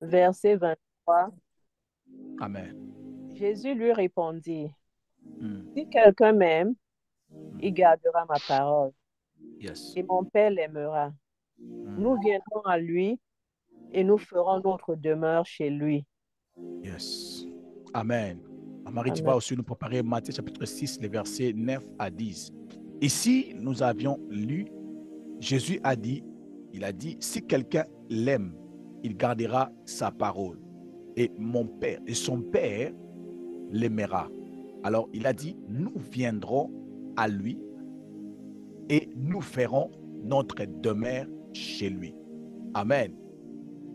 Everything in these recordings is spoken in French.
verset 23. Amen. Jésus lui répondit, Mm. si quelqu'un m'aime, il gardera ma parole, Yes. et mon Père l'aimera. Nous viendrons à lui et nous ferons notre demeure chez lui. Yes. Amen. Marie, tu Amen. vas aussi nous préparer Matthieu chapitre 6, les versets 9 à 10. Ici, nous avions lu, Jésus a dit, il a dit, si quelqu'un l'aime, il gardera sa parole. Et mon Père, et son Père l'aimera. Alors, il a dit, nous viendrons à lui et nous ferons notre demeure chez lui. Amen.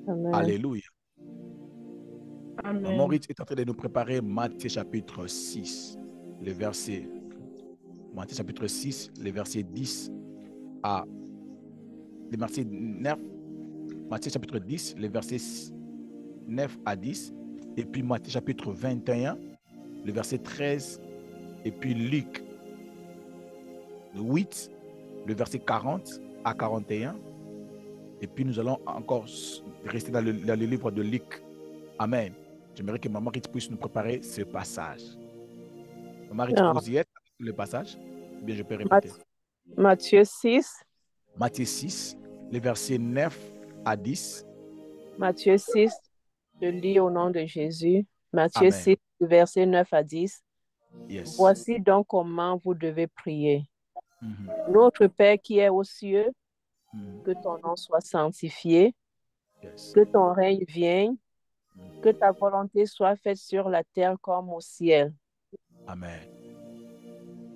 Amen. Alléluia. Amen. Maurice est en train de nous préparer Matthieu chapitre 6, le verset. Matthieu chapitre 6, les versets 10 à les versets 9. Matthieu chapitre 10, les versets 9 à 10. Et puis Matthieu chapitre 21, le verset 13. Et puis Luc 8, le verset 40 à 41. Et puis nous allons encore rester dans le livre de Luc. Amen. J'aimerais que Maman puisse nous préparer ce passage. Maman, vous y êtes le passage? Ou bien je peux répéter. Matthieu 6. Matthieu 6, les versets 9 à 10. Matthieu 6, je lis au nom de Jésus. Matthieu Amen. 6, versets 9 à 10. Yes. Voici donc comment vous devez prier. Mm-hmm. Notre Père qui est aux cieux, Mm-hmm. que ton nom soit sanctifié, Yes. que ton règne vienne, que ta volonté soit faite sur la terre comme au ciel. Amen.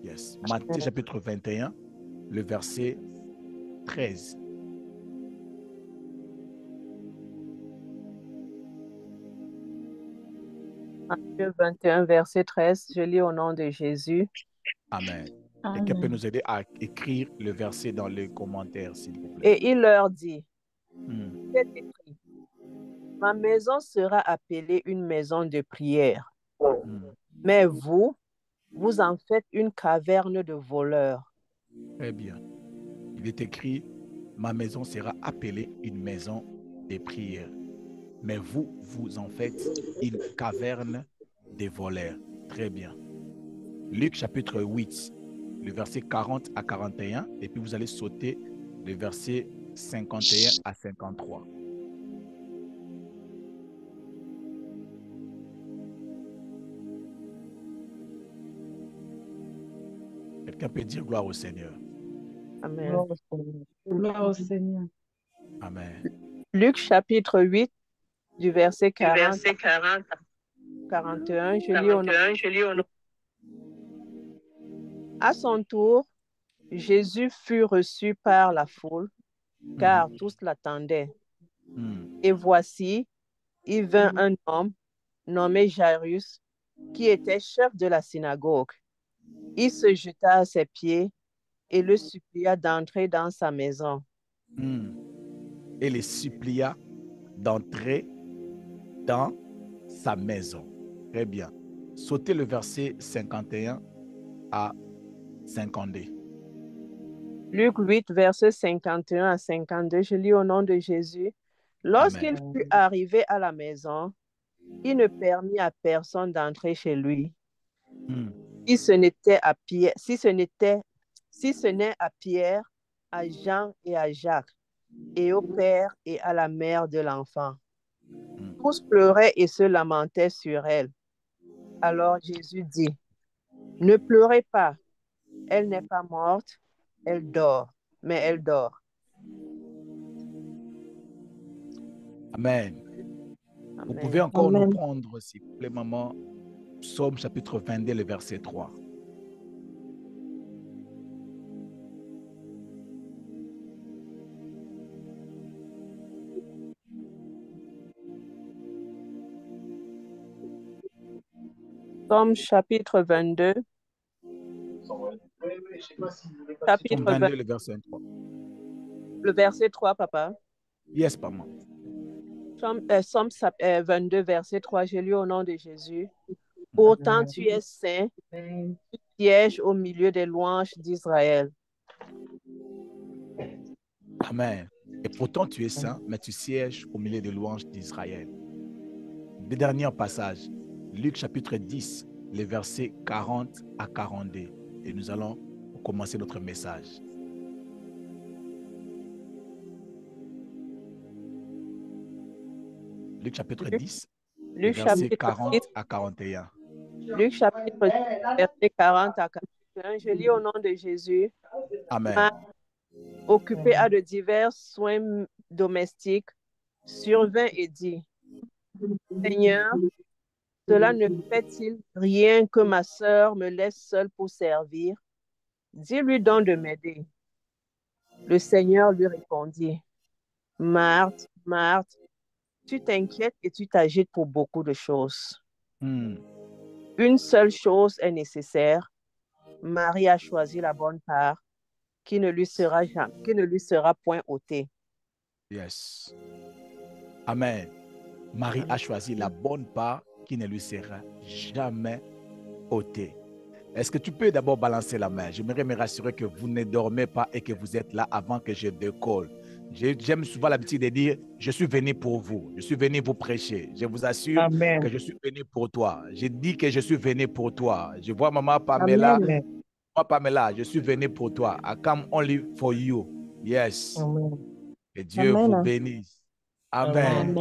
Yes. Matthieu chapitre 21, le verset 13. Matthieu 21, verset 13, je lis au nom de Jésus. Amen. Amen. Quelqu'un peut nous aider à écrire le verset dans les commentaires, s'il vous plaît. Et il leur dit, c'est écrit, ma maison sera appelée une maison de prière. Mais vous en faites une caverne de voleurs. Très bien. Il est écrit, ma maison sera appelée une maison de prière. Mais vous en faites une caverne des voleurs. Très bien. Luc chapitre 8, le verset 40 à 41. Et puis vous allez sauter le verset 51 à 53. Quelqu'un peut dire gloire au Seigneur. Amen. Gloire au Seigneur. Amen. Luc chapitre 8, du verset 40 à 41, je lis au nom. À son tour, Jésus fut reçu par la foule, car tous l'attendaient. Et voici, il vint un homme nommé Jairus, qui était chef de la synagogue. Il se jeta à ses pieds et le supplia d'entrer dans sa maison. Et le supplia d'entrer dans sa maison. Très bien. Sautez le verset 51 à 52. Luc 8, verset 51 à 52, je lis au nom de Jésus. Lorsqu'il fut arrivé à la maison, il ne permit à personne d'entrer chez lui. Si ce n'est à Pierre, à Jean et à Jacques, et au père et à la mère de l'enfant. Tous pleuraient et se lamentaient sur elle. Alors Jésus dit, ne pleurez pas, elle n'est pas morte, elle dort, mais elle dort. Amen. Amen. Vous pouvez encore nous prendre, s'il vous plaît, maman, Psaume chapitre 22, le verset 3. Psaume chapitre 22. Chapitre 22, le verset 3. Le verset 3, papa. Yes, maman. Psaume 22, verset 3, j'ai lu au nom de Jésus. Pourtant tu es saint, tu sièges au milieu des louanges d'Israël. Amen. Et pourtant tu es saint, mais tu sièges au milieu des louanges d'Israël. Des derniers passages. Luc chapitre 10, les versets 40 à 42. Et nous allons commencer notre message. Luc chapitre 10, les versets 40 à 41. Luc chapitre 10, versets 40 à 41. Je lis au nom de Jésus. Amen. Occupé à de divers soins domestiques, survint et dit, Seigneur, cela ne fait-il rien que ma sœur me laisse seule pour servir? Dis-lui donc de m'aider. Le Seigneur lui répondit, Marthe, Marthe, tu t'inquiètes et tu t'agites pour beaucoup de choses. Une seule chose est nécessaire. Marie a choisi la bonne part qui ne lui sera point ôtée. Yes. Amen. Marie a choisi la bonne part qui ne lui sera jamais ôtée. Est-ce que tu peux d'abord balancer la main? J'aimerais me rassurer que vous ne dormez pas et que vous êtes là avant que je décolle. J'aime souvent l'habitude de dire, je suis venu pour vous, je suis venu vous prêcher. Je vous assure Amen. que je suis venu pour toi. Je dis que je suis venu pour toi. Je vois maman Pamela. Amen. Maman Pamela, je suis venu pour toi. I come only for you. Yes. Amen. Que Dieu Amen. vous bénisse. Amen. Amen.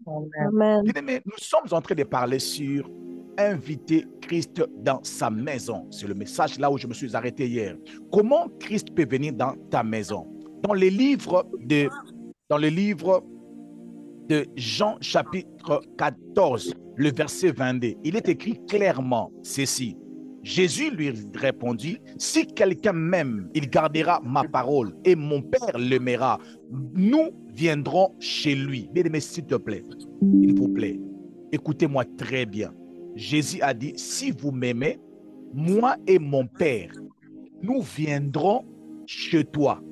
Amen. Amen. Bien-aimés, nous sommes en train de parler sur inviter Christ dans sa maison. C'est le message là où je me suis arrêté hier. Comment Christ peut venir dans ta maison? Dans le livre de Jean chapitre 14, le verset 22, il est écrit clairement ceci. Jésus lui répondit, si quelqu'un m'aime, il gardera ma parole et mon Père l'aimera. Nous viendrons chez lui. Bien-aimé, s'il te plaît, il vous plaît, écoutez-moi très bien. Jésus a dit, si vous m'aimez, moi et mon Père, nous viendrons chez toi.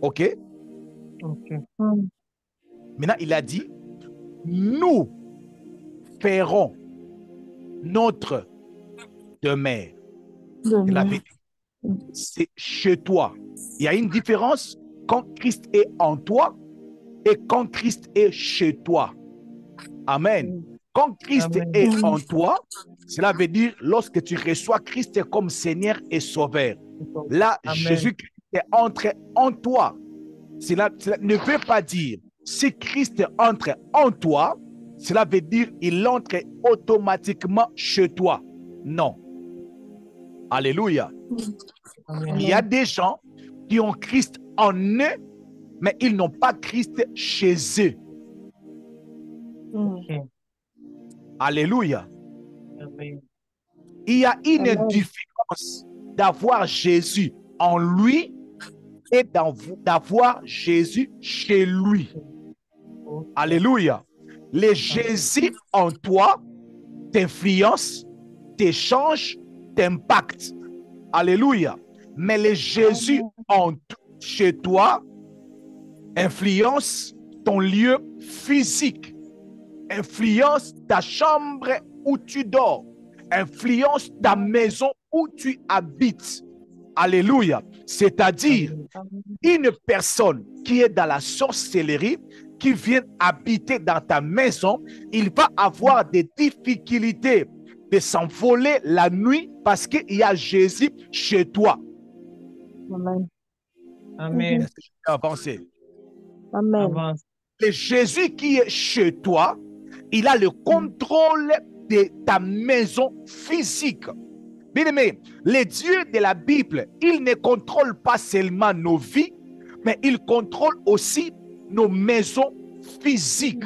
OK? Ok. Maintenant, il a dit, nous ferons notre demeure. C'est chez toi. Il y a une différence quand Christ est en toi et quand Christ est chez toi. Amen. Quand Christ Amen. est en toi, cela veut dire lorsque tu reçois Christ comme Seigneur et Sauveur. Là, Amen. Jésus-Christ est entré en toi. Cela ne veut pas dire si Christ entre en toi, cela veut dire il entre automatiquement chez toi. Non. Alléluia. Amen. Il y a des gens qui ont Christ en eux, mais ils n'ont pas Christ chez eux. Ok. Alléluia. Amen. Il y a une Amen. différence d'avoir Jésus en lui et d'avoir Jésus chez lui. Alléluia. Le Jésus en toi t'influence, t'échange, t'impacte. Alléluia. Mais le Jésus chez toi influence ton lieu physique, influence ta chambre où tu dors, influence ta maison où tu habites. Alléluia. C'est-à-dire, une personne qui est dans la sorcellerie, qui vient habiter dans ta maison, il va avoir des difficultés de s'envoler la nuit parce qu'il y a Jésus chez toi. Amen. Amen. Est-ce que je peux avancer? Amen. Avance. Le Jésus qui est chez toi, il a le contrôle de ta maison physique. Bien-aimé, le Dieu de la Bible, il ne contrôle pas seulement nos vies, mais il contrôle aussi nos maisons physiques.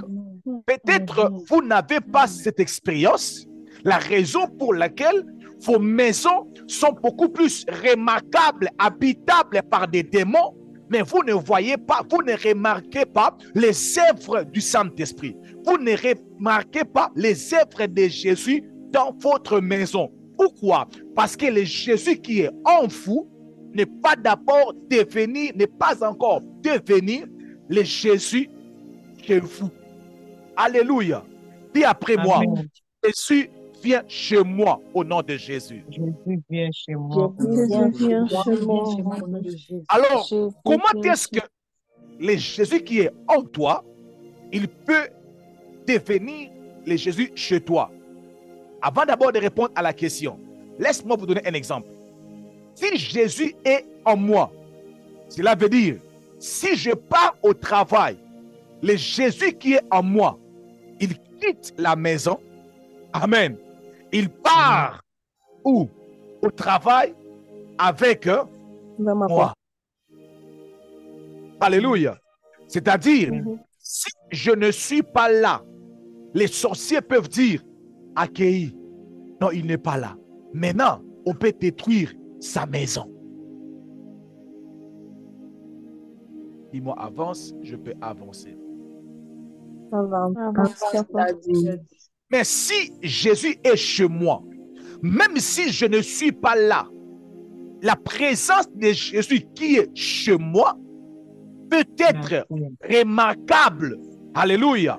Peut-être vous n'avez pas cette expérience, la raison pour laquelle vos maisons sont beaucoup plus remarquables, habitables par des démons, mais vous ne voyez pas, vous ne remarquez pas les œuvres du Saint-Esprit. Vous ne remarquez pas les œuvres de Jésus dans votre maison. Pourquoi? Parce que le Jésus qui est en vous n'est pas encore devenu le Jésus chez vous. Alléluia. Dis après moi, Amen. Jésus vient chez moi au nom de Jésus. Jésus vient chez moi. Jésus vient chez moi. Alors, Jésus comment vient est-ce que le Jésus qui est en toi, il peut devenir le Jésus chez toi? Avant d'abord de répondre à la question, laisse-moi vous donner un exemple. Si Jésus est en moi, cela veut dire, si je pars au travail, le Jésus qui est en moi, il quitte la maison. Amen. Il part où? Au travail avec moi. Alléluia. C'est-à-dire, si je ne suis pas là, les sorciers peuvent dire, accueilli. Non, il n'est pas là. Maintenant, on peut détruire sa maison. Dis-moi, avance, je peux avancer. Mais si Jésus est chez moi, même si je ne suis pas là, la présence de Jésus qui est chez moi peut être remarquable, alléluia,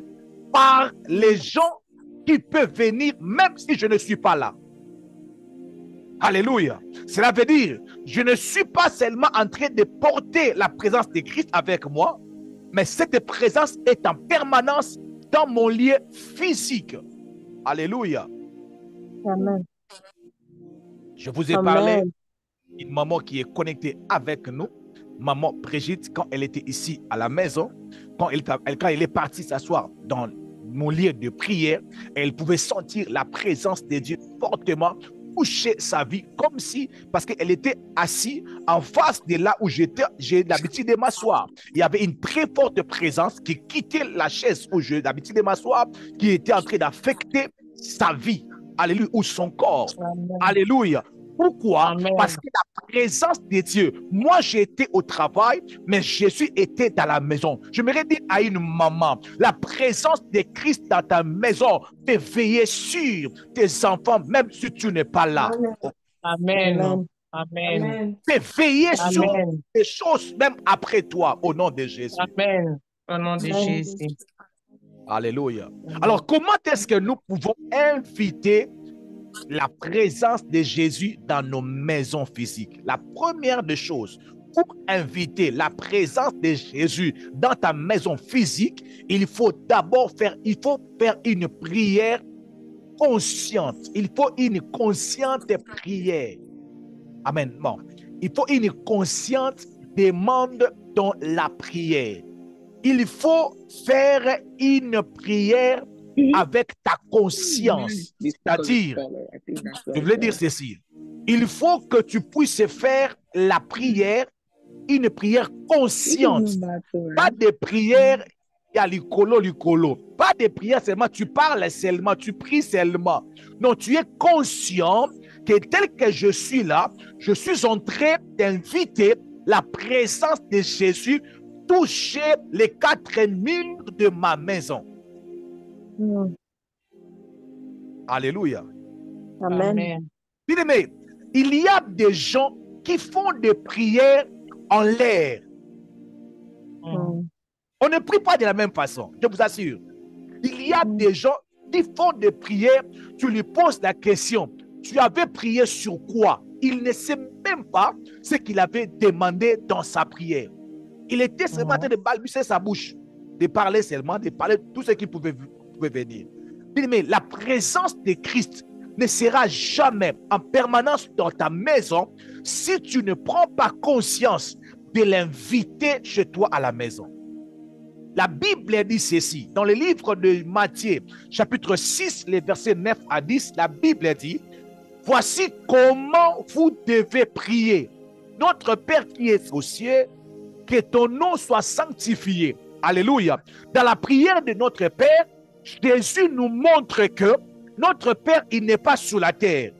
par les gens qui peuvent venir même si je ne suis pas là. Alléluia. Cela veut dire, je ne suis pas seulement en train de porter la présence de Christ avec moi, mais cette présence est en permanence dans mon lieu physique. Alléluia. Amen. Je vous ai parlé d'une maman qui est connectée avec nous. Maman Brigitte, quand elle était ici à la maison, quand elle est partie s'asseoir dans mon lieu de prière, elle pouvait sentir la présence de Dieu fortement toucher sa vie, comme si, parce qu'elle était assise en face de là où j'ai l'habitude de m'asseoir. Il y avait une très forte présence qui quittait la chaise où j'ai l'habitude de m'asseoir, qui était en train d'affecter sa vie, alléluia, ou son corps. Amen. Alléluia. Pourquoi? Amen. Parce que la présence de Dieu, moi j'étais au travail, mais Jésus était dans la maison. Je me dire à une maman, la présence de Christ dans ta maison peut veiller sur tes enfants, même si tu n'es pas là. Amen. Amen. Peut veiller sur les choses, même après toi, au nom de Jésus. Amen. Au nom de Jésus. Alléluia. Alors, comment est-ce que nous pouvons inviter la présence de Jésus dans nos maisons physiques? La première des choses, pour inviter la présence de Jésus dans ta maison physique, il faut d'abord faire une prière consciente. Il faut une consciente prière. Amen. Bon. Il faut une consciente demande dans la prière. Il faut faire une prière avec ta conscience. C'est-à-dire, je voulais dire ceci. Il faut que tu puisses faire la prière, une prière consciente. Pas de prière, il y a l'icolo. Pas de prière seulement, tu parles seulement, tu pries seulement. Non, tu es conscient que tel que je suis là, je suis en train d'inviter la présence de Jésus toucher les 4 murs de ma maison. Alléluia. Amen. Bien-aimé, il y a des gens qui font des prières en l'air. On ne prie pas de la même façon, je vous assure. Il y a des gens qui font des prières, tu lui poses la question, tu avais prié sur quoi? Il ne sait même pas ce qu'il avait demandé dans sa prière. Il était seulement en train de balbutier sa bouche, de parler seulement, de parler tout ce qui pouvait venir. Mais la présence de Christ ne sera jamais en permanence dans ta maison si tu ne prends pas conscience de l'inviter chez toi à la maison. La Bible dit ceci, dans le livre de Matthieu, chapitre 6, les versets 9 à 10, la Bible dit, « Voici comment vous devez prier. Notre Père qui est aux cieux, que ton nom soit sanctifié. » Alléluia. Dans la prière de notre Père, Jésus nous montre que notre Père, il n'est pas sur la terre.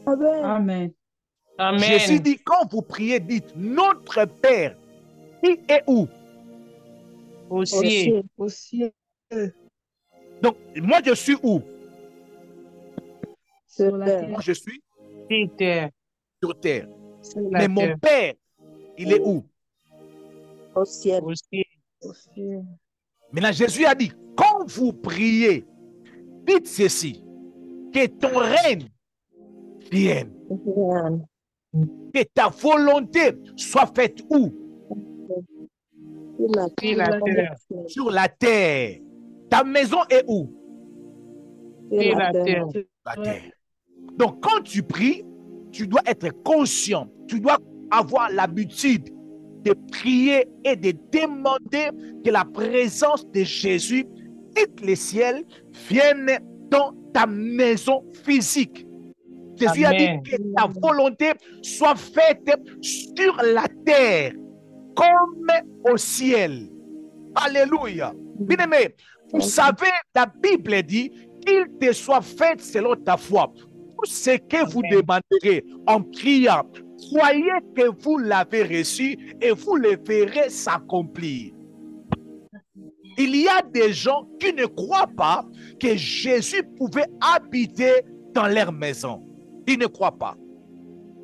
Amen. Amen. Jésus dit, quand vous priez, dites, notre Père, qui est où? Au ciel. Au ciel. Donc, moi, je suis où? Sur la terre. Moi, je suis Terre. sur terre. Sur la Mais mon terre. Père, il est où? Au ciel. Au ciel. Au ciel. Maintenant, Jésus a dit, quand vous priez, dites ceci, que ton règne vienne. Amen. Que ta volonté soit faite où? Sur la terre. Sur la terre. Ta maison est où? Sur la terre. La terre. Donc, quand tu pries, tu dois être conscient. Tu dois avoir l'habitude de prier et de demander que la présence de Jésus quitte les ciels, vienne dans ta maison physique. Jésus a dit que ta volonté soit faite sur la terre comme au ciel. Alléluia. Bien-aimé, vous savez, la Bible dit qu'il te soit fait selon ta foi. Tout ce que vous demanderez en priant, croyez que vous l'avez reçu et vous le verrez s'accomplir. Il y a des gens qui ne croient pas que Jésus pouvait habiter dans leur maison. Ils ne croient pas.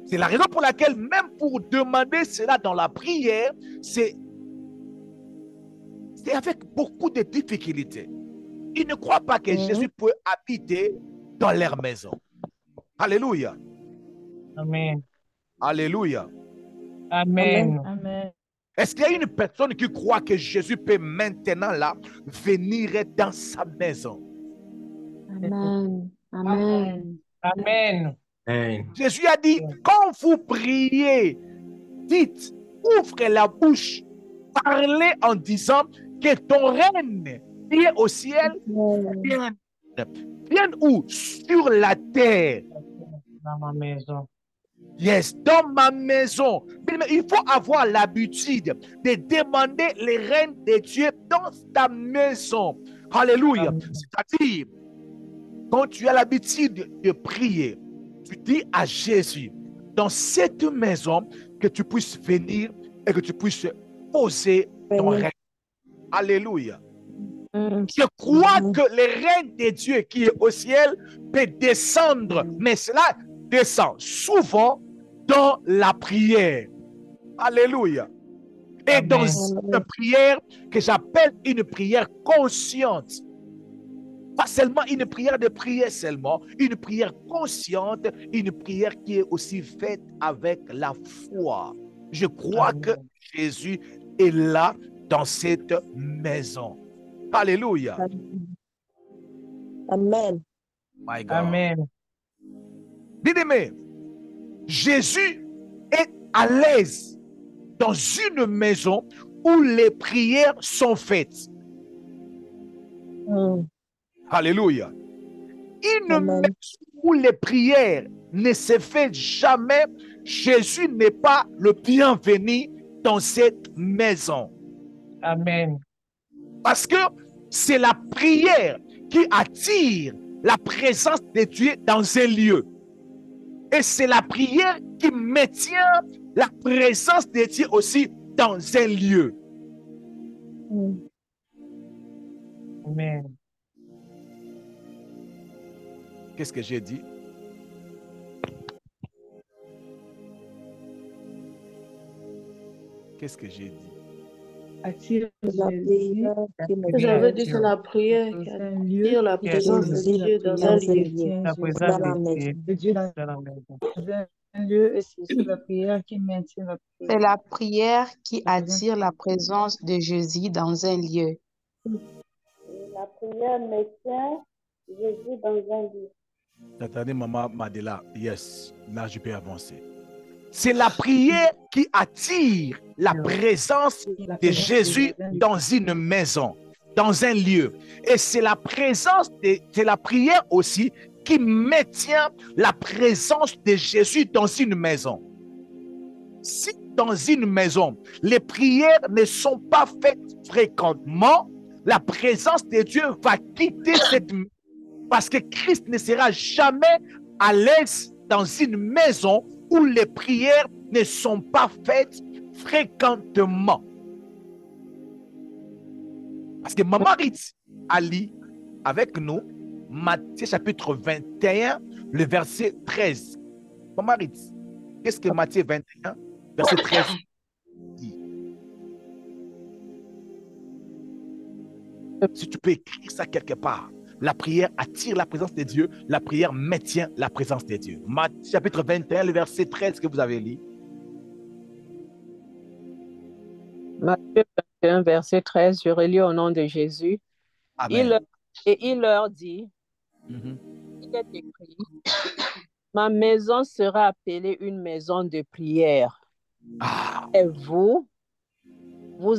C'est la raison pour laquelle même pour demander cela dans la prière, c'est avec beaucoup de difficultés. Ils ne croient pas que Jésus peut habiter dans leur maison. Alléluia. Amen. Alléluia. Amen. Amen. Est-ce qu'il y a une personne qui croit que Jésus peut maintenant là venir dans sa maison? Amen. Amen. Amen. Jésus a dit, quand vous priez, dites, ouvre la bouche, parlez en disant que ton règne qui est au ciel vienne où? Sur la terre. Dans ma maison. Yes, dans ma maison. Mais il faut avoir l'habitude de demander les règnes de Dieu dans ta maison. Alléluia. C'est-à-dire, quand tu as l'habitude de prier, tu dis à Jésus, dans cette maison, que tu puisses venir et que tu puisses poser ton règne. Alléluia. Je crois que le règne de Dieu qui est au ciel peut descendre, mais cela descend souvent dans la prière. Alléluia. Et dans une prière que j'appelle une prière consciente. Pas seulement une prière de prière seulement, une prière consciente, une prière qui est aussi faite avec la foi. Je crois que Jésus est là dans cette maison. Alléluia. Amen. My God. Amen. Bien-aimé, Jésus est à l'aise dans une maison où les prières sont faites. Alléluia. Une maison où les prières ne se font jamais, Jésus n'est pas le bienvenu dans cette maison. Amen. Parce que c'est la prière qui attire la présence de Dieu dans un lieu. Et c'est la prière qui maintient la présence de Dieu aussi dans un lieu. Amen. Qu'est-ce que j'ai dit? Qu'est-ce que j'ai dit? J'avais dit c'est la prière qui attire la présence de Dieu dans un lieu. La présence de Dieu dans la maison. C'est la prière qui maintient la présence. C'est la prière qui attire la présence de Jésus dans un lieu. La prière maintient Jésus dans un lieu. Attendez, maman Madela. Yes, là je peux avancer. C'est la prière qui attire la présence de Jésus dans une maison, dans un lieu. Et c'est la présence, c'est la prière aussi qui maintient la présence de Jésus dans une maison. Si dans une maison, les prières ne sont pas faites fréquemment, la présence de Dieu va quitter cette maison. Parce que Christ ne sera jamais à l'aise dans une maison où les prières ne sont pas faites fréquemment. Parce que Maman Ritz a lu avec nous Matthieu chapitre 21, le verset 13. Maman Ritz, qu'est-ce que Matthieu 21, verset 13 dit? Si tu peux écrire ça quelque part. La prière attire la présence de Dieu. La prière maintient la présence de Dieu. Matthieu chapitre 21, le verset 13 que vous avez lu. Matthieu 21, verset 13, je relis au nom de Jésus. Amen. Il leur dit, Mhm. il est écrit, ma maison sera appelée une maison de prière. Ah, Et vous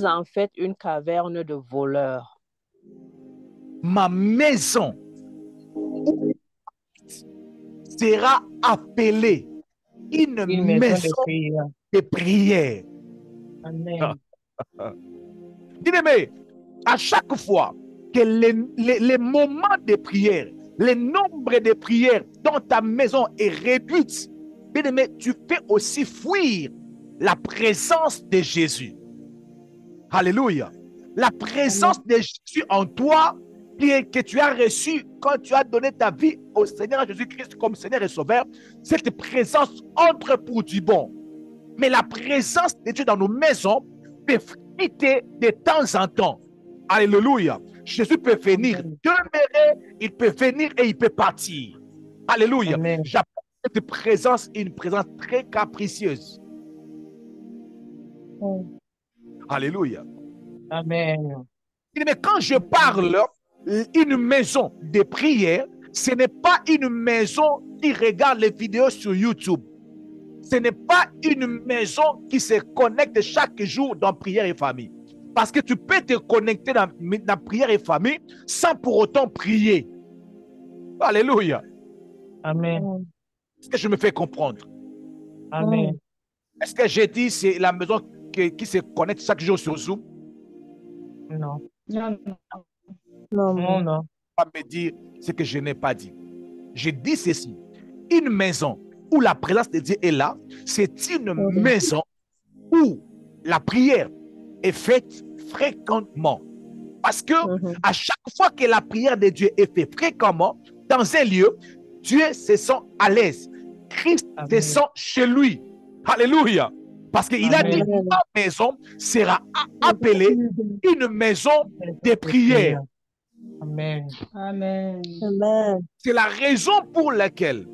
en faites une caverne de voleurs. ma maison sera appelée une maison de prière. Amen. Bien-aimé, à chaque fois que les moments de prière, le nombre de prières dans ta maison est réduit, bien-aimé, tu fais aussi fuir la présence de Jésus. Alléluia. La présence de Jésus en toi que tu as reçue quand tu as donné ta vie au Seigneur Jésus-Christ comme Seigneur et Sauveur, cette présence entre pour du bon. Mais la présence de Dieu dans nos maisons peut quitter de temps en temps. Alléluia. Jésus peut venir demeurer, il peut venir et il peut partir. Alléluia. J'appelle cette présence une présence très capricieuse. Alléluia. Amen. Mais quand je parle une maison de prière, ce n'est pas une maison qui regarde les vidéos sur YouTube. Ce n'est pas une maison qui se connecte chaque jour dans prière et famille. Parce que tu peux te connecter dans prière et famille sans pour autant prier. Alléluia. Amen. Est-ce que je me fais comprendre? Amen. Est-ce que j'ai dit c'est la maison qui se connecte chaque jour sur Zoom? Non. Non. Non, non. Pas me dire ce que je n'ai pas dit. Je dis ceci. Une maison où la présence de Dieu est là, c'est une maison où la prière est faite fréquemment. Parce que à chaque fois que la prière de Dieu est faite fréquemment, dans un lieu, Dieu se sent à l'aise. Christ se sent chez lui. Alléluia. Parce qu'il a dit, ma maison sera appelée une maison de prière. Amen. Amen. C'est la raison pour laquelle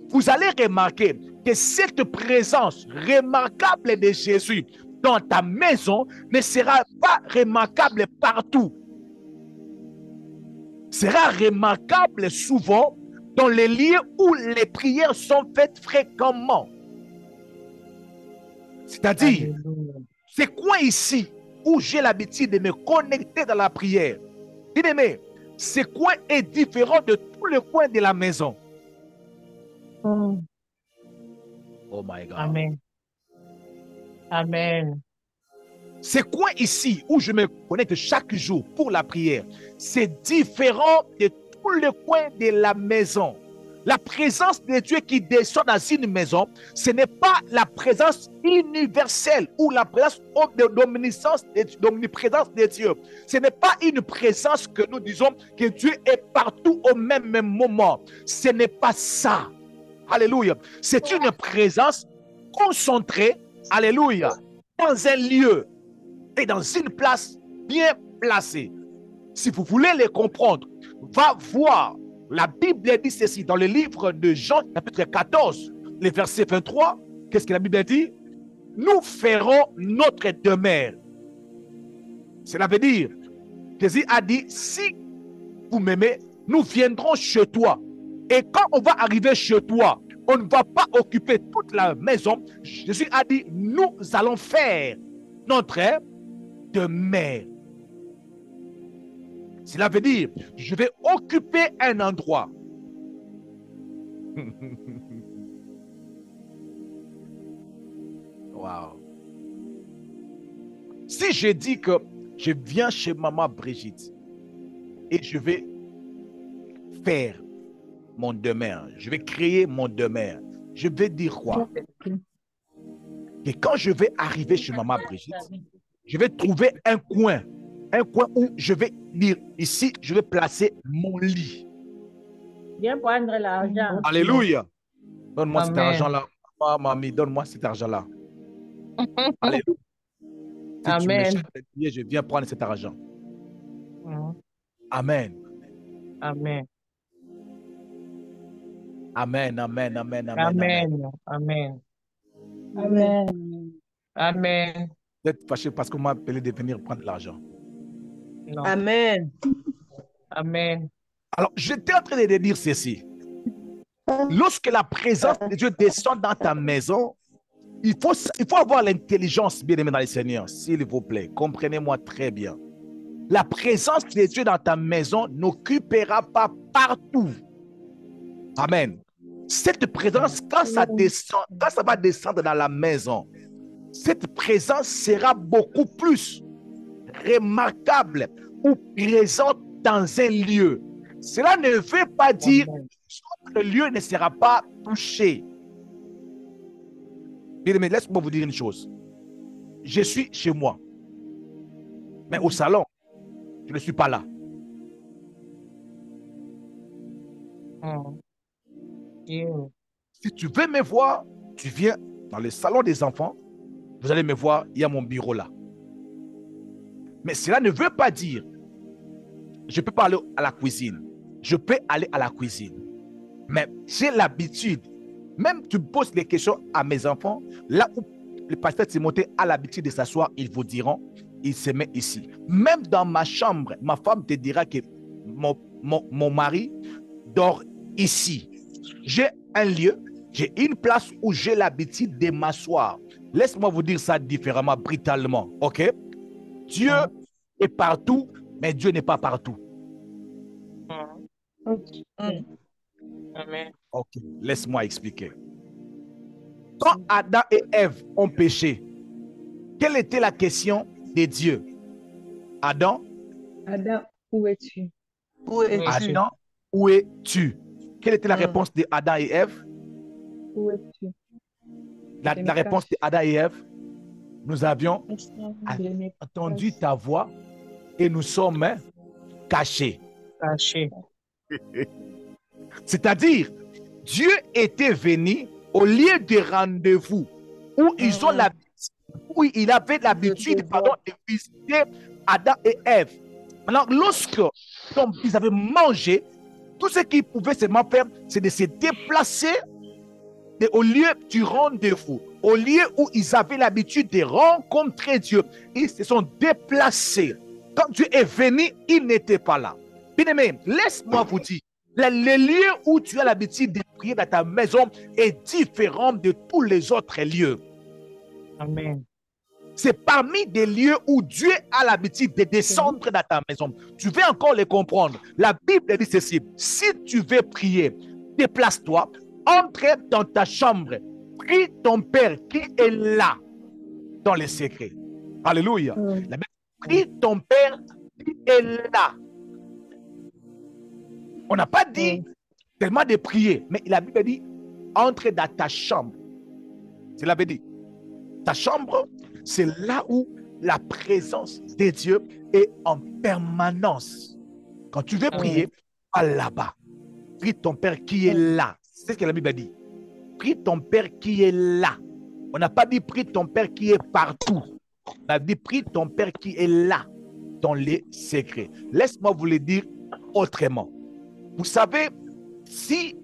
vous allez remarquer que cette présence remarquable de Jésus dans ta maison ne sera pas remarquable partout. Sera remarquable souvent dans les lieux où les prières sont faites fréquemment. C'est-à-dire, c'est quoi ici où j'ai l'habitude de me connecter dans la prière? Bien-aimé, ce coin est différent de tous les coins de la maison. Oh my God. Amen. Amen. Ce coin ici où je me connecte chaque jour pour la prière, c'est différent de tous les coins de la maison. La présence de Dieu qui descend dans une maison, ce n'est pas la présence universelle ou la présence d'omniprésence de Dieu. Ce n'est pas une présence que nous disons que Dieu est partout au même moment. Ce n'est pas ça. Alléluia. C'est une présence concentrée, alléluia, dans un lieu et dans une place bien placée. Si vous voulez les comprendre, va voir. La Bible dit ceci dans le livre de Jean, chapitre 14, le verset 23. Qu'est-ce que la Bible dit? Nous ferons notre demeure. Cela veut dire, Jésus a dit, si vous m'aimez, nous viendrons chez toi. Et quand on va arriver chez toi, on ne va pas occuper toute la maison. Jésus a dit, nous allons faire notre demeure. Cela veut dire, je vais occuper un endroit. Wow. Si je dis que je viens chez maman Brigitte et je vais faire mon demeure, je vais créer mon demeure, je vais dire quoi? Et quand je vais arriver chez maman Brigitte, je vais trouver un coin où je vais dire, ici, je vais placer mon lit. Viens prendre l'argent. Alléluia. Donne-moi cet argent-là. Mamie, donne-moi cet argent-là. Alléluia. Si Amen. tu me cherches, je viens prendre cet argent. Amen. Amen. Amen, amen, amen, amen, amen. Amen. Amen. Amen. Amen. Vous êtes fâché parce qu'on m'a appelé de venir prendre l'argent. Non. Amen. Amen. Alors, j'étais en train de dire ceci. Lorsque la présence de Dieu descend dans ta maison, il faut avoir l'intelligence, bien aimé dans le Seigneur, s'il vous plaît. Comprenez-moi très bien. La présence de Dieu dans ta maison n'occupera pas partout. Amen. Cette présence, quand ça va descendre dans la maison, cette présence sera beaucoup plus remarquable ou présente dans un lieu. Cela ne veut pas dire que le lieu ne sera pas touché. Mais laisse-moi vous dire une chose. Je suis chez moi. Mais au salon, je ne suis pas là. Si tu veux me voir, tu viens dans le salon des enfants. Vous allez me voir, il y a mon bureau là. Mais cela ne veut pas dire je ne peux pas aller à la cuisine. Je peux aller à la cuisine. Mais j'ai l'habitude, même tu poses des questions à mes enfants, là où le pasteur Timothée a l'habitude de s'asseoir, ils vous diront, il se met ici. Même dans ma chambre, ma femme te dira que mon mari dort ici. J'ai un lieu, j'ai une place où j'ai l'habitude de m'asseoir. Laisse-moi vous dire ça différemment, brutalement, ok? Dieu est partout, mais Dieu n'est pas partout. Amen. Ok, laisse-moi expliquer. Quand Adam et Ève ont péché, quelle était la question de Dieu? Adam, Où es-tu? Où es-tu? Adam, où es-tu? Quelle était la réponse de Adam et Ève? Où es-tu? La réponse de Adam et Ève, nous avions entendu ta voix et nous sommes cachés. Caché. C'est-à-dire, Dieu était venu au lieu de rendez-vous où il avait l'habitude de visiter Adam et Ève. Alors, lorsque ils avaient mangé, tout ce qu'ils pouvaient seulement faire, c'est de se déplacer au lieu du rendez-vous, au lieu où ils avaient l'habitude de rencontrer Dieu. Ils se sont déplacés. Quand Dieu est venu, il n'était pas là. Bien-aimé, laisse-moi vous dire, le lieu où tu as l'habitude de prier dans ta maison est différent de tous les autres lieux. Amen. C'est parmi des lieux où Dieu a l'habitude de descendre dans ta maison. Tu veux encore les comprendre. La Bible dit ceci. Si tu veux prier, déplace-toi, entre dans ta chambre, prie ton Père qui est là dans les secrets. Alléluia. La Bible dit, prie ton Père qui est là. On n'a pas dit tellement de prier, mais la Bible dit, entre dans ta chambre. C'est la Bible dit. Ta chambre, c'est là où la présence de Dieu est en permanence. Quand tu veux prier, va là-bas. Prie ton Père qui est là. C'est ce que la Bible dit. Prie ton Père qui est là. On n'a pas dit prie ton Père qui est partout. On a dit prie ton Père qui est là, dans les secrets. Laisse-moi vous le dire autrement. Vous savez, si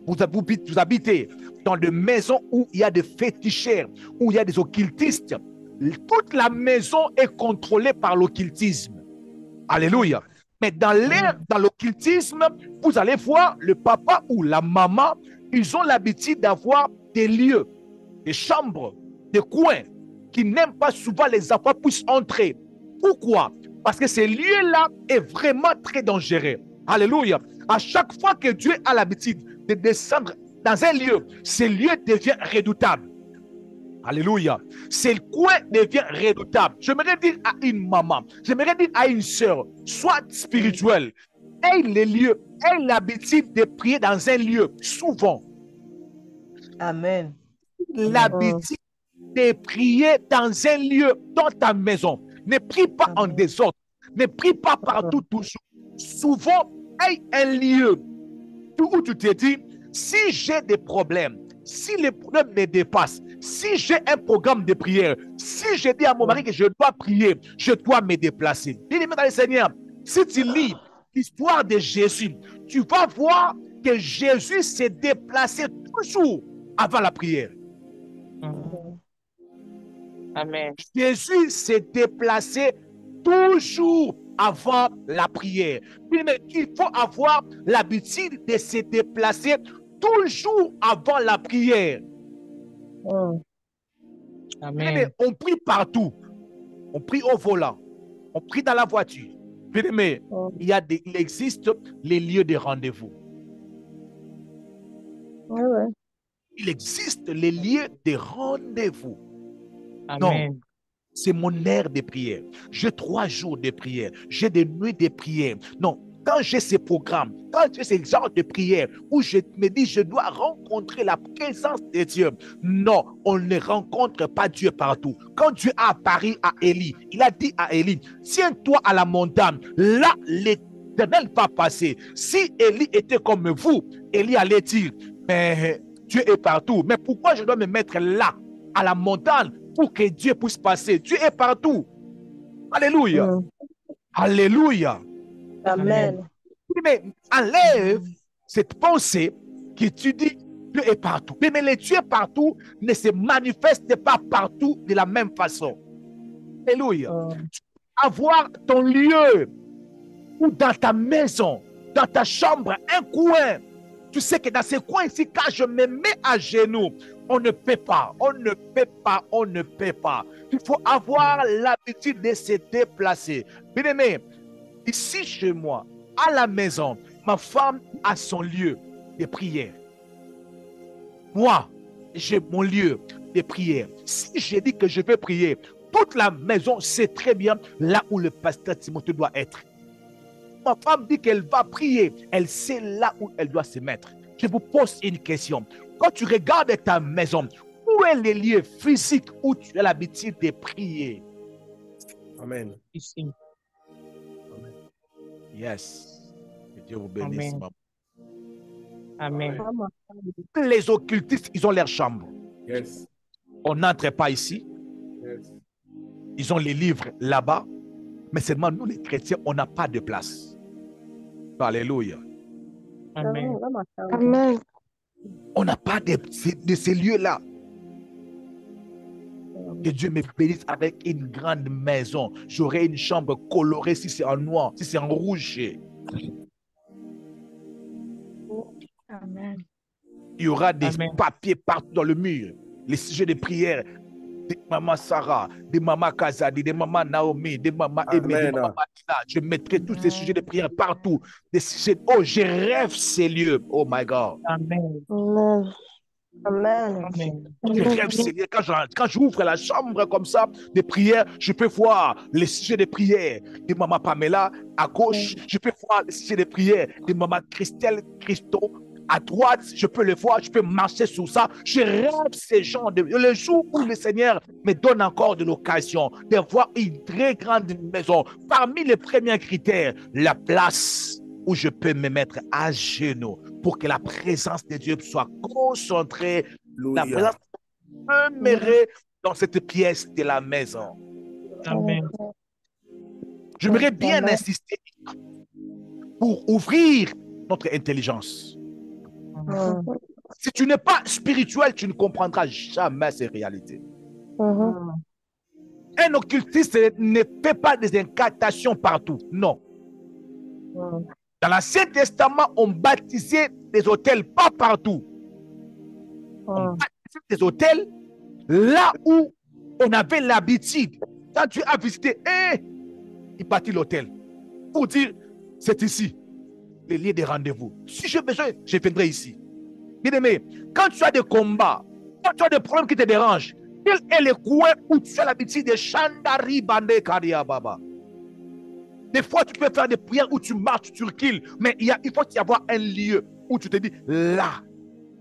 vous habitez dans des maisons où il y a des féticheurs, où il y a des occultistes, toute la maison est contrôlée par l'occultisme. Alléluia. Mais dans l'occultisme, vous allez voir le papa ou la maman, ils ont l'habitude d'avoir des lieux, des chambres, des coins qui n'aiment pas souvent les enfants puissent entrer. Pourquoi? Parce que ces lieux-là est vraiment très dangereux. Alléluia. À chaque fois que Dieu a l'habitude de descendre dans un lieu, ce lieu devient redoutable. Alléluia. Ce coin devient redoutable. J'aimerais dire à une maman, j'aimerais dire à une sœur, soit spirituelle, aie les lieux, aie l'habitude de prier dans un lieu, souvent. Amen. L'habitude de prier dans un lieu, dans ta maison. Ne prie pas en désordre. Ne prie pas partout, toujours. Souvent, aie un lieu où tu te dis, si j'ai des problèmes, si les problèmes me dépassent, si j'ai un programme de prière, si je dis à mon mari que je dois prier, je dois me déplacer. Bien-aimé dans le Seigneur, si tu lis l'histoire de Jésus, tu vas voir que Jésus s'est déplacé toujours avant la prière. Amen. Jésus s'est déplacé toujours avant la prière. Mais il faut avoir l'habitude de se déplacer toujours avant la prière. Amen. Mais on prie partout. On prie au volant. On prie dans la voiture. Mais il existe les lieux de rendez-vous. Il existe les lieux de rendez-vous. Amen. Non, c'est mon air de prière. J'ai 3 jours de prière. J'ai des nuits de prière. Non, quand j'ai ces programmes, quand j'ai ce genre de prière où je me dis je dois rencontrer la présence de Dieu. Non, on ne rencontre pas Dieu partout. Quand Dieu a apparu à Élie, il a dit à Élie, tiens-toi à la montagne. Là, l'Éternel va passer. Si Élie était comme vous, Élie allait dire, mais Dieu est partout. Mais pourquoi je dois me mettre là, à la montagne, pour que Dieu puisse passer? Dieu est partout. Alléluia. Alléluia. Amen. Mais enlève cette pensée que tu dis Dieu est partout. Mais le Dieu partout ne se manifeste pas partout de la même façon. Alléluia. Avoir ton lieu ou dans ta maison, dans ta chambre, un coin. Tu sais que dans ce coin-ci, quand je me mets à genoux, on ne peut pas, on ne peut pas, on ne peut pas. Il faut avoir l'habitude de se déplacer. Bien-aimé, ici chez moi, à la maison, ma femme a son lieu de prière. Moi, j'ai mon lieu de prière. Si je dis que je vais prier, toute la maison sait très bien là où le pasteur Timothée doit être. Ma femme dit qu'elle va prier. Elle sait là où elle doit se mettre. Je vous pose une question. Quand tu regardes ta maison, où est le lieu physique où tu as l'habitude de prier? Amen. Ici. Yes. Que Dieu vous bénisse. Amen. Amen. Les occultistes, ils ont leur chambre. Yes. On n'entre pas ici. Yes. Ils ont les livres là-bas. Mais seulement nous, les chrétiens, on n'a pas de place. Alléluia. Amen. Amen. On n'a pas de ces lieux-là. Que Dieu me bénisse avec une grande maison. J'aurai une chambre colorée si c'est en noir, si c'est en rouge. Amen. Il y aura des Amen. papiers partout dans le mur. Les sujets de prière de Maman Sarah, de Maman Kazadi, de Maman Naomi, de Maman Aimé, de Maman Matila. Je mettrai tous ces sujets de prière partout. Des sujets, oh, je rêve ces lieux. Oh my God. Amen. Amen. Amen. Amen. Je rêve ces lieux. Quand j'ouvre la chambre comme ça de prière, je peux voir les sujets de prière de Maman Pamela à gauche. Je peux voir les sujets de prière de Maman Christelle Christo. À droite, je peux le voir, je peux marcher sur ça. Je rêve ces gens. Le jour où le Seigneur me donne encore de l'occasion de voir une très grande maison. Parmi les premiers critères, la place où je peux me mettre à genoux pour que la présence de Dieu soit concentrée. La présence demeurée dans cette pièce de la maison. Amen. J'aimerais bien insister pour ouvrir notre intelligence. Si tu n'es pas spirituel, tu ne comprendras jamais ces réalités. Un occultiste ne fait pas des incantations partout. Non. Dans l'Ancien Testament, on baptisait des hôtels pas partout. On baptisait des hôtels là où on avait l'habitude. Quand tu as visité, il bâtit l'hôtel pour dire, c'est ici. Les lieux de rendez-vous. Si j'ai besoin, je viendrai ici. Bien-aimé, quand tu as des combats, quand tu as des problèmes qui te dérangent, quel est le coin où tu as l'habitude de Chandari Bande Karia Baba? Des fois, tu peux faire des prières où tu marches, tu recules, mais il faut y avoir un lieu où tu te dis, là,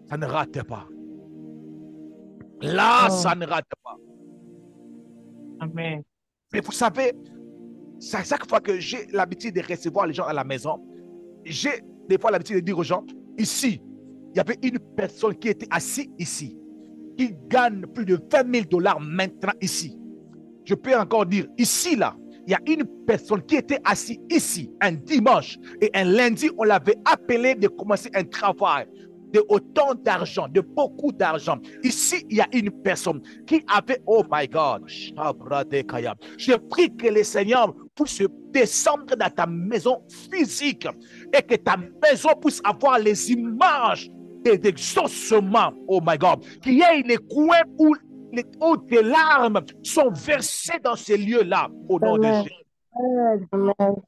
ça ne rate pas. Là, ça ne rate pas. Amen. Mais vous savez, chaque fois que j'ai l'habitude de recevoir les gens à la maison, j'ai des fois l'habitude de dire aux gens, ici, il y avait une personne qui était assise ici, qui gagne plus de $20 000 maintenant ici. Je peux encore dire, ici, là, il y a une personne qui était assise ici un dimanche et un lundi, on l'avait appelé de commencer un travail de autant d'argent, de beaucoup d'argent. Ici, il y a une personne qui avait, oh my God, je prie que le Seigneur puisse descendre dans ta maison physique et que ta maison puisse avoir les images d'exaucement, oh my God, qu'il y ait les coins où des larmes sont versées dans ces lieux-là, au nom de Jésus. Amen.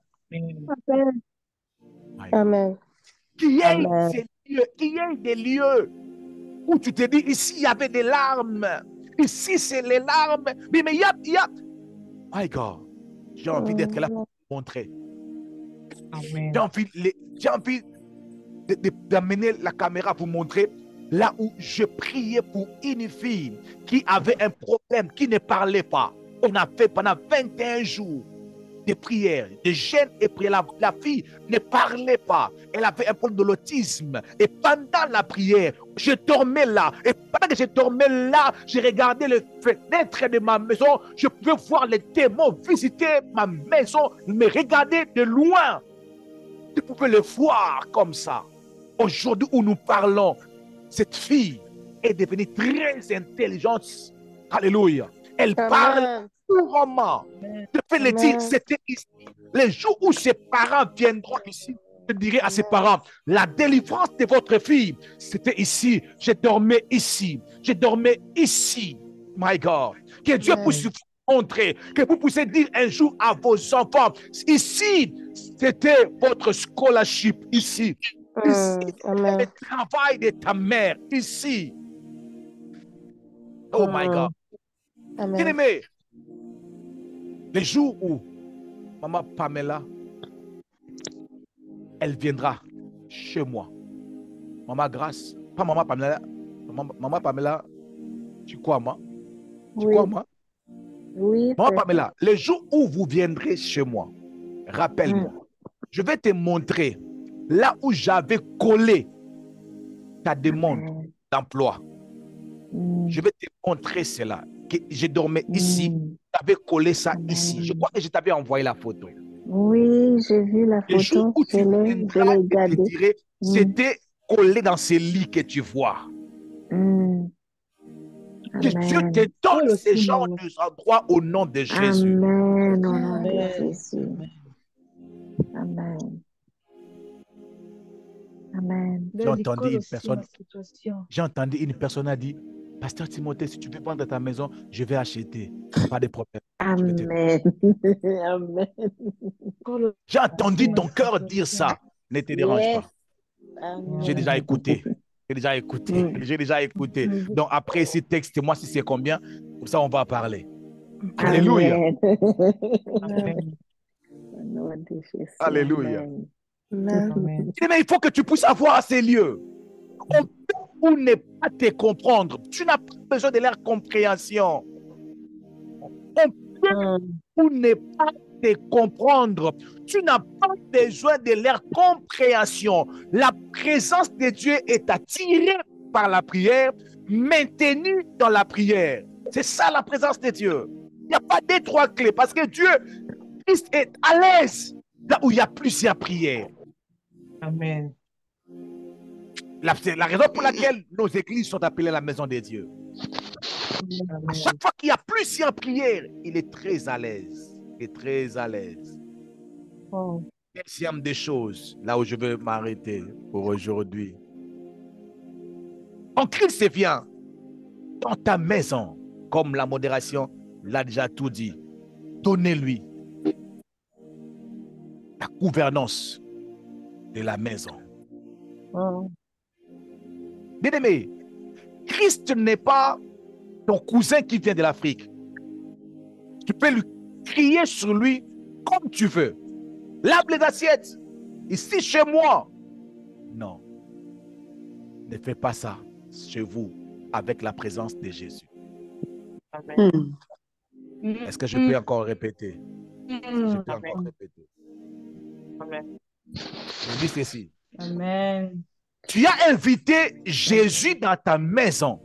Amen. Qu'il y ait ces lieux, qu'il y ait des lieux où tu te dis, ici, il y avait des larmes. Ici, c'est les larmes. Mais il y a... My God, j'ai envie d'être là pour vous montrer. J'ai envie d'amener la caméra pour vous montrer là où je priais pour une fille qui avait un problème, qui ne parlait pas. On a fait pendant 21 jours de prières, de jeûnes et prières. La fille ne parlait pas. Elle avait un problème de l'autisme. Et pendant la prière, je dormais là. Et pendant que je dormais là, j'ai regardé les fenêtres de ma maison. Je pouvais voir les démons visiter ma maison, me regarder de loin. Je pouvais le voir comme ça. Aujourd'hui où nous parlons, cette fille est devenue très intelligente. Alléluia. Elle parle couramment. Je peux le dire, c'était ici. Les jours où ses parents viendront ici, je dirai à ses parents, la délivrance de votre fille, c'était ici. Je dormais ici. Je dormais ici. My God. Que Dieu puisse vous montrer, que vous puissiez dire un jour à vos enfants, ici, c'était votre scholarship, ici. Ici, le travail de ta mère, ici. Oh my God. Bien-aimé, les jours où Maman Pamela, elle viendra chez moi. Maman Grâce, pas Maman Pamela, Maman Pamela, tu crois moi? Tu crois moi? Oui. Maman Pamela, les jours où vous viendrez chez moi, rappelle-moi, je vais te montrer là où j'avais collé ta demande d'emploi. Je vais te montrer cela. Que je dormais ici, j'avais collé ça ici. Je crois que je t'avais envoyé la photo. Oui, j'ai vu la Le jour photo. où tu viendras, l'ai je te gardée. dirai, c'était collé dans ce lit que tu vois. Que Dieu te donne ces genres d'endroits au nom de Jésus. Amen, au nom de Jésus. Amen. Amen. J'ai entendu une personne a dit, Pasteur Timothée, si tu veux vendre ta maison, je vais acheter. Pas de problème. Amen. Amen. J'ai entendu ton cœur dire ça. Ne te dérange pas. J'ai déjà écouté. J'ai déjà écouté. Donc après, si texte-moi si c'est combien, comme ça on va parler. Alléluia. Alléluia. Mais il faut que tu puisses avoir ces lieux. On peut ou ne pas te comprendre. Tu n'as pas besoin de leur compréhension. On peut ou ne pas te comprendre. Tu n'as pas besoin de leur compréhension. La présence de Dieu est attirée par la prière, maintenue dans la prière. C'est ça la présence de Dieu. Il n'y a pas des trois clés parce que Dieu, Christ est à l'aise là où il y a plusieurs prières. Amen. La raison pour laquelle nos églises sont appelées la maison de Dieu. À chaque fois qu'il y a plusieurs prières, il est très à l'aise. Il est très à l'aise. Deuxième des choses, là où je veux m'arrêter pour aujourd'hui. Quand Christ vient dans ta maison, comme la modération l'a déjà tout dit, donnez-lui la gouvernance de la maison. Bien-aimé, Christ n'est pas ton cousin qui vient de l'Afrique. Tu peux lui crier sur lui comme tu veux. Lave les assiettes. Ici, chez moi. Non. Ne fais pas ça chez vous avec la présence de Jésus. Amen. Est-ce que je peux encore répéter? Je peux encore répéter. Amen. Je dis ceci. Amen. Tu as invité Jésus dans ta maison.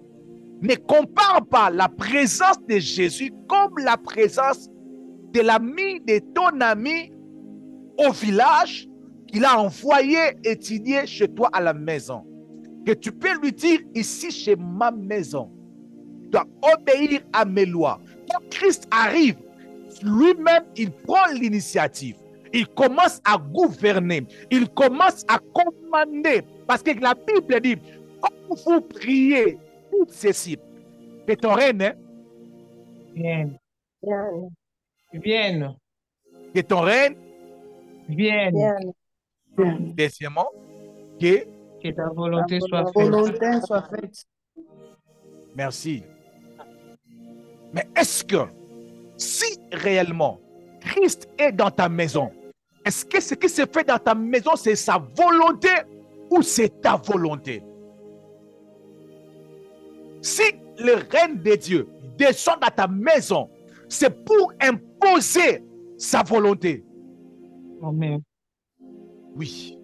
Ne compare pas la présence de Jésus comme la présence de l'ami de ton ami au village qu'il a envoyé étudier chez toi à la maison. Que tu peux lui dire, ici chez ma maison, tu dois obéir à mes lois. Quand Christ arrive, lui-même, il prend l'initiative. Il commence à gouverner. Il commence à commander. Parce que la Bible dit, quand vous priez, tout ceci, que ton règne, hein? Vienne. Vienne. Que ton règne, Vienne. deuxièmement, que ta volonté soit faite. Volonté soit faite. Merci. Mais est-ce que si réellement Christ est dans ta maison, est-ce que ce qui se fait dans ta maison, c'est sa volonté ou c'est ta volonté? Si le règne de Dieu descend dans ta maison, c'est pour imposer sa volonté. Amen. Oui.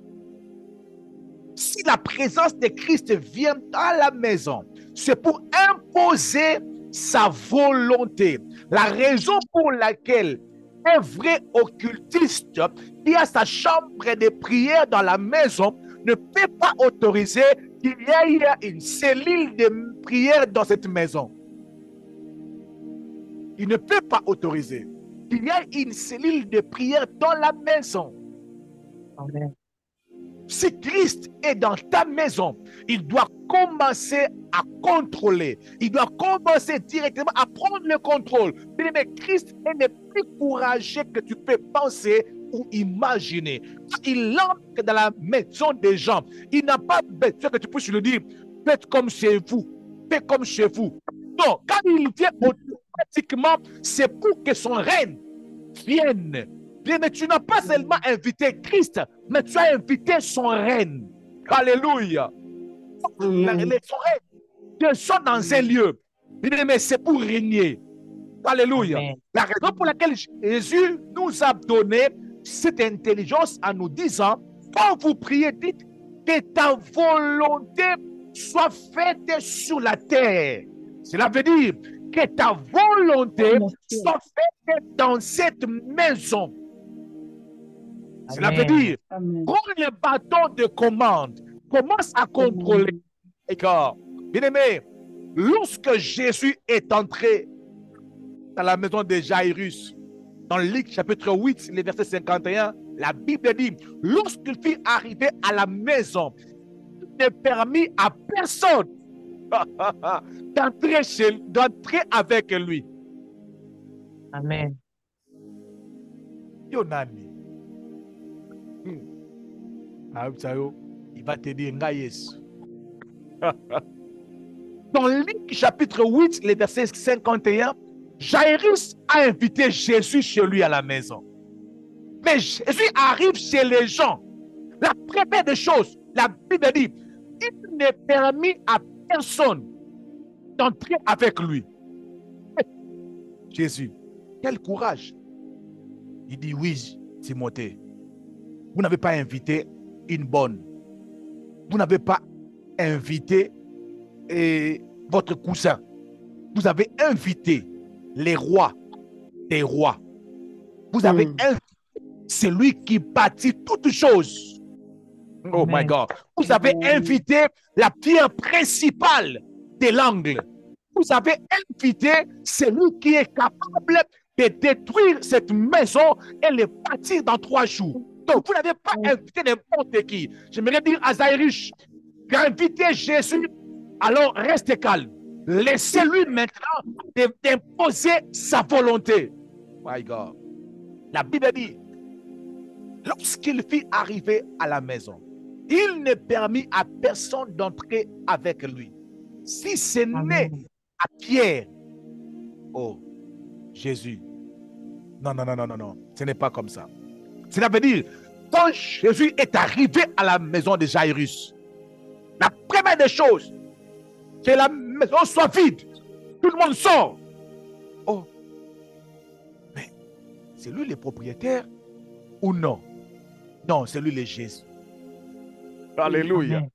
Si la présence de Christ vient dans la maison, c'est pour imposer sa volonté. La raison pour laquelle un vrai occultiste qui a sa chambre de prière dans la maison ne peut pas autoriser qu'il y ait une cellule de prière dans cette maison. Il ne peut pas autoriser qu'il y ait une cellule de prière dans la maison. Amen. Si Christ est dans ta maison, il doit commencer à contrôler. Il doit commencer directement à prendre le contrôle. Mais Christ est le plus courageux que tu peux penser ou imaginer. Quand il entre dans la maison des gens, il n'a pas besoin que tu puisses lui dire, faites comme chez vous, faites comme chez vous. Non, quand il vient automatiquement, c'est pour que son règne vienne. Mais tu n'as pas seulement invité Christ, mais tu as invité son règne. Alléluia. Son règne descend dans un lieu. Mais c'est pour régner. Alléluia. Amen. La raison pour laquelle Jésus nous a donné cette intelligence en nous disant, quand vous priez, dites que ta volonté soit faite sur la terre. Cela veut dire que ta volonté soit faite dans cette maison. Cela veut dire, prends le bâton de commande, commence à contrôler. D'accord. Bien-aimé, lorsque Jésus est entré dans la maison de Jairus, dans Luc chapitre 8, le verset 51, la Bible dit, lorsqu'il fut arrivé à la maison, il ne permit à personne d'entrer avec lui. Amen. Yonani. Il va te dire Ngaïs. Dans Luc chapitre 8, le verset 51, Jairus a invité Jésus chez lui à la maison. Mais Jésus arrive chez les gens. La première des choses, la Bible dit, il ne permit à personne d'entrer avec lui. Jésus, quel courage. Il dit, oui, Timothée, vous n'avez pas invité une bonne. Vous n'avez pas invité votre cousin. Vous avez invité les rois des rois. Vous avez invité celui qui bâtit toutes choses. Oh my God. Vous avez invité la pierre principale de l'angle. Vous avez invité celui qui est capable de détruire cette maison et le bâtir dans 3 jours. Donc, vous n'avez pas invité n'importe qui. J'aimerais dire à Zaïrich, invité Jésus, alors restez calme. Laissez-lui maintenant d'imposer sa volonté. My God. La Bible dit, lorsqu'il fut arrivé à la maison, il ne permit à personne d'entrer avec lui. Si ce n'est à Pierre, oh, Jésus. Non, non, non, non, non, non. Ce n'est pas comme ça. Cela veut dire, quand Jésus est arrivé à la maison de Jairus, la première des choses, que la maison soit vide. Tout le monde sort. Oh, mais c'est lui le propriétaire ou non? Non, c'est lui le Jésus. Alléluia. Amen.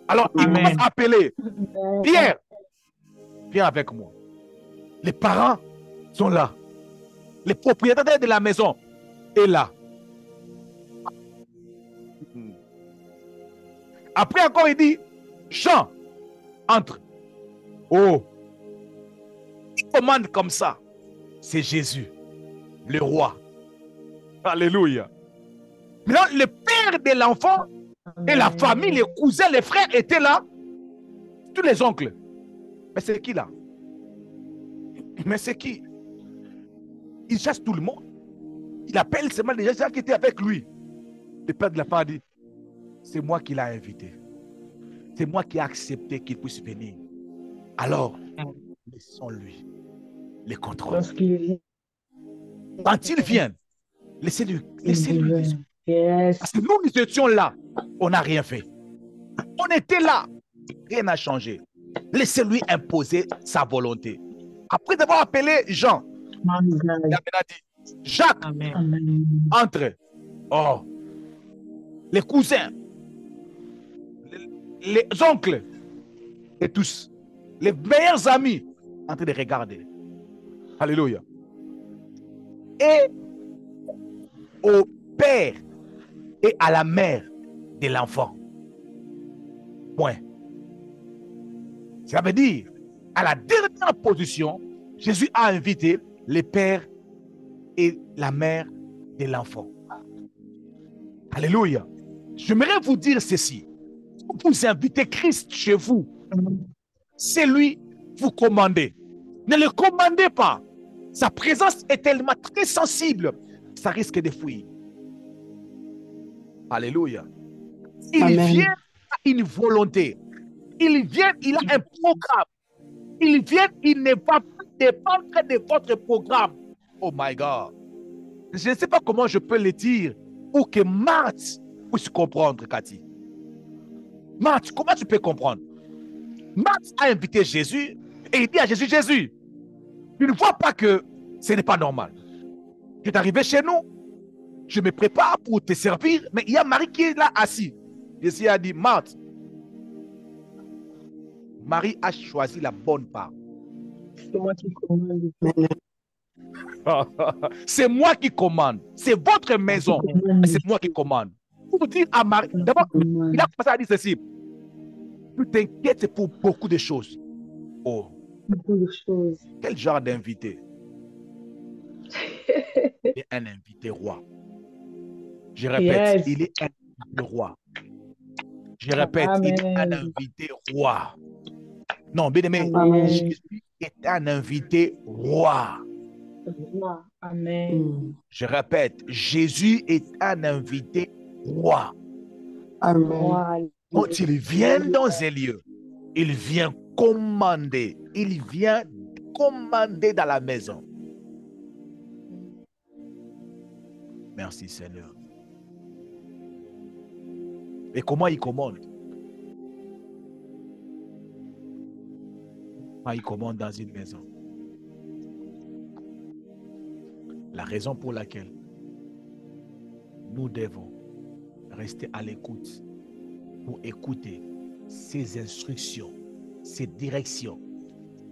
Alors, il commence à appeler Pierre, viens avec moi. Les parents sont là. Le propriétaire de la maison est là. Après encore, il dit, Jean, entre. Oh, il commande comme ça. C'est Jésus, le roi. Alléluia. Maintenant, le père de l'enfant et la famille, les cousins, les frères étaient là. Tous les oncles. Mais c'est qui là? Mais c'est qui? Il chasse tout le monde. Il appelle seulement les gens qui étaient avec lui. Le père de la femme dit, c'est moi qui l'ai invité. C'est moi qui ai accepté qu'il puisse venir. Alors, laissons-lui les contrôles. Quand il vient, laissez-lui. Yes. Parce que nous étions là. On n'a rien fait. On était là. Rien n'a changé. Laissez-lui imposer sa volonté. Après avoir appelé Jean, il a dit, Jacques, entre. Oh, les cousins, les oncles, et tous, les meilleurs amis, en train de regarder. Alléluia. Et au père et à la mère de l'enfant. Point. Ça veut dire, à la dernière position, Jésus a invité les pères et la mère de l'enfant. Alléluia. J'aimerais vous dire ceci. Vous invitez Christ chez vous. C'est lui, vous commandez. Ne le commandez pas. Sa présence est tellement très sensible, ça risque de fuir. Alléluia. Il vient à une volonté. Il vient, il a un programme. Il vient, il ne va pas dépendre de votre programme. Oh my God. Je ne sais pas comment je peux le dire pour que Marthe puisse comprendre, Cathy. Marthe, comment tu peux comprendre? Marthe a invité Jésus et il dit à Jésus, Jésus, tu ne vois pas que ce n'est pas normal. Tu es arrivé chez nous, je me prépare pour te servir, mais il y a Marie qui est là assis. Jésus a dit, Marthe, Marie a choisi la bonne part. C'est moi qui commande. C'est moi qui commande. C'est votre maison. C'est moi qui commande. Pour dire à Marie, d'abord, il a commencé à dire ceci. Tu t'inquiètes pour beaucoup de choses. Oh. Beaucoup de choses. Quel genre d'invité? Il est un invité roi. Je répète, il est un invité roi. Je répète, il est un invité roi. Non, bien aimé, Jésus est un invité roi. Amen. Je répète, Jésus est un invité roi. Amen. Quand il vient dans un lieu, il vient commander. Il vient commander dans la maison. Merci Seigneur. Et comment il commande? Comment il commande dans une maison? La raison pour laquelle nous devons rester à l'écoute pour écouter ces instructions, ces directions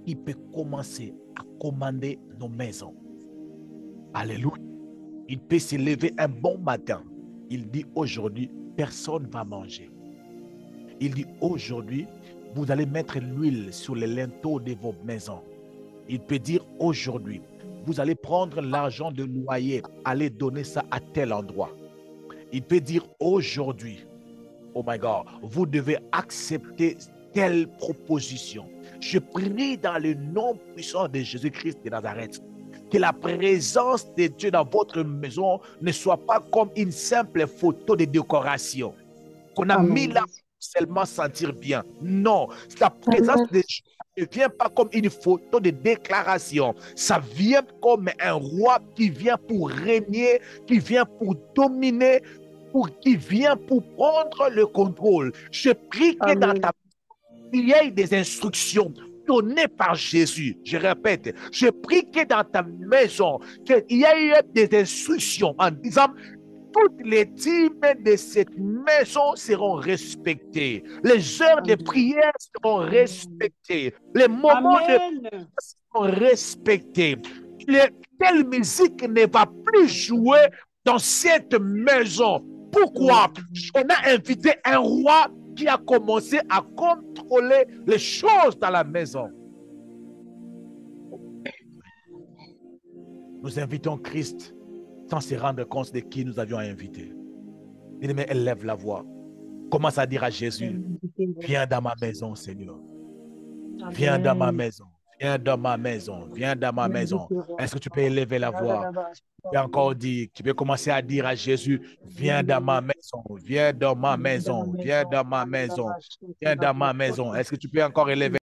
qui peuvent commencer à commander nos maisons. Alléluia. Il peut se lever un bon matin. Il dit aujourd'hui, personne ne va manger. Il dit aujourd'hui, vous allez mettre l'huile sur les linteaux de vos maisons. Il peut dire aujourd'hui, vous allez prendre l'argent de loyer, allez donner ça à tel endroit. Il peut dire aujourd'hui, oh my God, vous devez accepter telle proposition. Je prie dans le nom puissant de Jésus-Christ de Nazareth, que la présence de Dieu dans votre maison ne soit pas comme une simple photo de décoration qu'on a mis là pour seulement sentir bien. Non, la présence de Dieu ne vient pas comme une photo de déclaration. Ça vient comme un roi qui vient pour régner, qui vient pour dominer, qui vient pour prendre le contrôle. Je prie que dans ta il y ait des instructions données par Jésus. Je répète, je prie que dans ta maison, qu'il y ait des instructions en disant toutes les dîmes de cette maison seront respectées. Les heures de prière seront respectées. Les moments de prière seront respectés. telle musique ne va plus jouer dans cette maison. Pourquoi? On a invité un roi qui a commencé à contrôler les choses dans la maison. Nous invitons Christ sans se rendre compte de qui nous avions invité. Bien-aimé, élève la voix. Commence à dire à Jésus, viens dans ma maison, Seigneur. Viens dans ma maison. Viens dans ma maison. Viens dans ma maison. Est-ce que tu peux élever la voix? Tu peux encore dire, tu peux commencer à dire à Jésus, viens dans ma maison. Viens dans ma maison. Viens dans ma maison. Viens dans ma maison. Est-ce que tu peux encore élever?